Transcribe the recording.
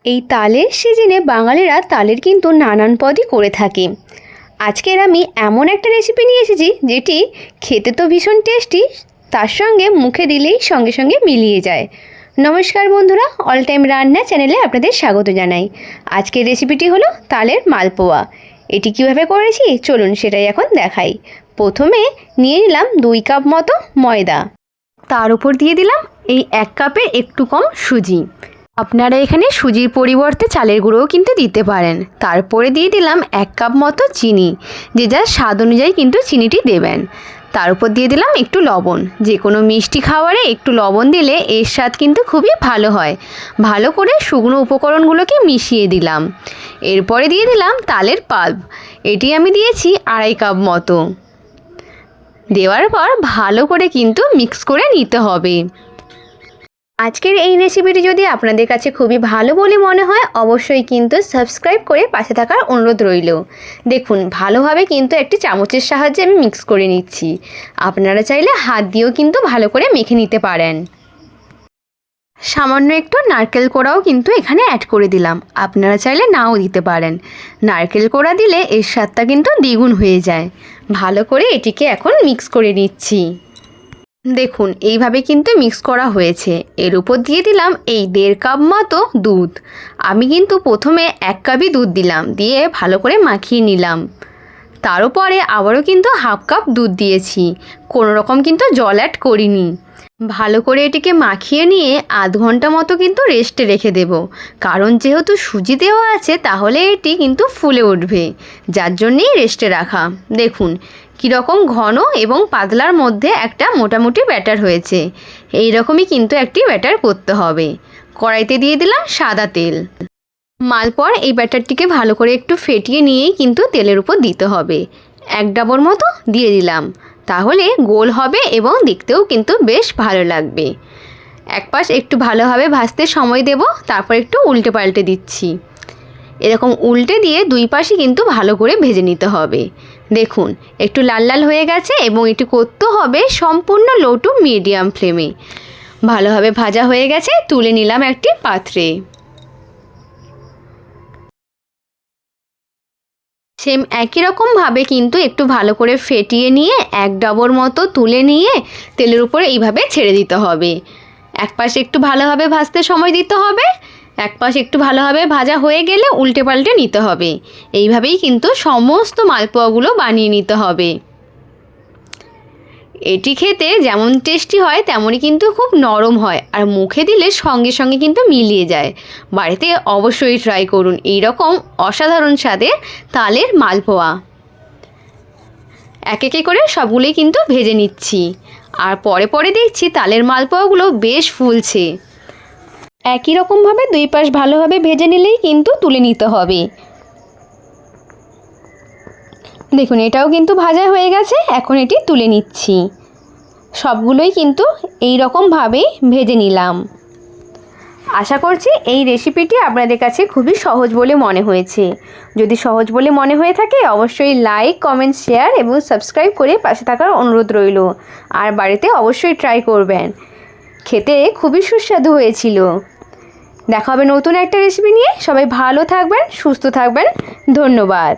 এই তালের সিজনে বাঙালিরা তালের কিন্তু নানান পদই করে থাকে। আজকের আমি এমন একটা রেসিপি নিয়ে এসেছি যেটি খেতে তো ভীষণ টেস্টি, তার সঙ্গে মুখে দিলেই সঙ্গে সঙ্গে মিলিয়ে যায়। নমস্কার বন্ধুরা, অল টাইম রান্না চ্যানেলে আপনাদের স্বাগত জানাই। আজকের রেসিপিটি হলো তালের মালপোয়া। এটি কিভাবে করেছি চলুন সেটাই এখন দেখাই। প্রথমে নিয়ে নিলাম 2 কাপ মতো ময়দা, তার উপর দিয়ে দিলাম এই 1 কাপের একটু কম সুজি। আপনারা এখানে সুজির পরিবর্তে চালের গুঁড়োও কিন্তু দিতে পারেন। তারপরে দিয়ে দিলাম 1 কাপ মতো চিনি, যে যার স্বাদ অনুযায়ী কিন্তু চিনিটি দেবেন। তার উপর দিয়ে দিলাম একটু লবণ। যে কোনো মিষ্টি খাবারে একটু লবণ দিলে এর স্বাদ কিন্তু খুবই ভালো হয়। ভালো করে শুকনো উপকরণগুলোকে মিশিয়ে দিলাম। এরপরে দিয়ে দিলাম তালের পাল্প। এটি আমি দিয়েছি 2.5 কাপ মতো। দেওয়ার পর ভালো করে কিন্তু মিক্স করে নিতে হবে। আজকের এই রেসিপিটি যদি আপনাদের কাছে খুবই ভালো বলে মনে হয় অবশ্যই কিন্তু সাবস্ক্রাইব করে পাশে থাকার অনুরোধ রইল। দেখুন ভালোভাবে কিন্তু একটি চামচের সাহায্যে আমি মিক্স করে নিচ্ছি। আপনারা চাইলে হাত দিয়েও কিন্তু ভালো করে মেখে নিতে পারেন। সামান্য একটু নারকেল কোড়াও কিন্তু এখানে অ্যাড করে দিলাম। আপনারা চাইলে নাও দিতে পারেন। নারকেল কোড়া দিলে এর স্বাদটা কিন্তু দ্বিগুণ হয়ে যায়। ভালো করে এটিকে এখন মিক্স করে নিচ্ছি। দেখুন এইভাবে কিন্তু মিক্স করা হয়েছে। এর উপর দিয়ে দিলাম এই 1.5 কাপ মতো দুধ। আমি কিন্তু প্রথমে 1 কাপই দুধ দিলাম, দিয়ে ভালো করে মাখিয়ে নিলাম। তার উপরে আবারও কিন্তু 1/2 কাপ দুধ দিয়েছি, কোনো রকম কিন্তু জল অ্যাড করিনি। ভালো করে এটিকে মাখিয়ে নিয়ে আধ ঘন্টা মতো কিন্তু রেস্টে রেখে দেব, কারণ যেহেতু সুজি দেওয়া আছে তাহলে এটি কিন্তু ফুলে উঠবে, যার জন্যেই রেস্টে রাখা। দেখুন কীরকম ঘন এবং পাতলার মধ্যে একটা মোটামুটি ব্যাটার হয়েছে। এই রকমই কিন্তু একটি ব্যাটার করতে হবে। কড়াইতে দিয়ে দিলাম সাদা তেল। মালপোয়ার এই ব্যাটারটিকে ভালো করে একটু ফেটিয়ে নিয়েই কিন্তু তেলের উপর দিতে হবে। 1 ডাবর মতো দিয়ে দিলাম, তাহলে গোল হবে এবং দেখতেও কিন্তু বেশ ভালো লাগবে। এক পাশ একটু ভালোভাবে ভাজতে সময় দেব, তারপর একটু উল্টে পাল্টে দিচ্ছি। এরকম উল্টে দিয়ে 2 পাশই কিন্তু ভালো করে ভেজে নিতে হবে। দেখুন একটু লাল লাল হয়ে গেছে এবং এটি করতে হবে সম্পূর্ণ লো টু মিডিয়াম ফ্লেমে। ভালোভাবে ভাজা হয়ে গেছে, তুলে নিলাম একটি পাত্রে। সেম একই রকমভাবে কিন্তু একটু ভালো করে ফেটিয়ে নিয়ে 1 ডাবর মতো তুলে নিয়ে তেলের উপরে এইভাবে ছেড়ে দিতে হবে। এক পাশে একটু ভালোভাবে ভাজতে সময় দিতে হবে। এক পাশ একটু ভালোভাবে ভাজা হয়ে গেলে উল্টে পাল্টে নিতে হবে। এইভাবেই কিন্তু সমস্ত মালপোয়াগুলো বানিয়ে নিতে হবে। এটি খেতে যেমন টেস্টি হয় তেমনই কিন্তু খুব নরম হয়, আর মুখে দিলে সঙ্গে সঙ্গে কিন্তু মিলিয়ে যায়। বাড়িতে অবশ্যই ট্রাই করুন এই রকম অসাধারণ স্বাদের তালের মালপোয়া। এক একে করে সবগুলোই কিন্তু ভেজে নিচ্ছি, আর পরে পরে দেখছি তালের মালপোয়াগুলো বেশ ফুলছে। একই রকমভাবে 2 পাশ ভালোভাবে ভেজে নিলেই কিন্তু তুলে নিতে হবে। দেখুন এটাও কিন্তু ভাজা হয়ে গেছে, এখন এটি তুলে নিচ্ছি। সবগুলোই কিন্তু এই রকমভাবেই ভেজে নিলাম। আশা করছি এই রেসিপিটি আপনাদের কাছে খুবই সহজ বলে মনে হয়েছে। যদি সহজ বলে মনে হয়ে থাকে অবশ্যই লাইক, কমেন্ট, শেয়ার এবং সাবস্ক্রাইব করে পাশে থাকার অনুরোধ রইল। আর বাড়িতে অবশ্যই ট্রাই করবেন, খেতে খুবই সুস্বাদু হয়েছিল। দেখা হবে নতুন একটা রেসিপি নিয়ে। সবাই ভালো থাকবেন, সুস্থ থাকবেন। ধন্যবাদ।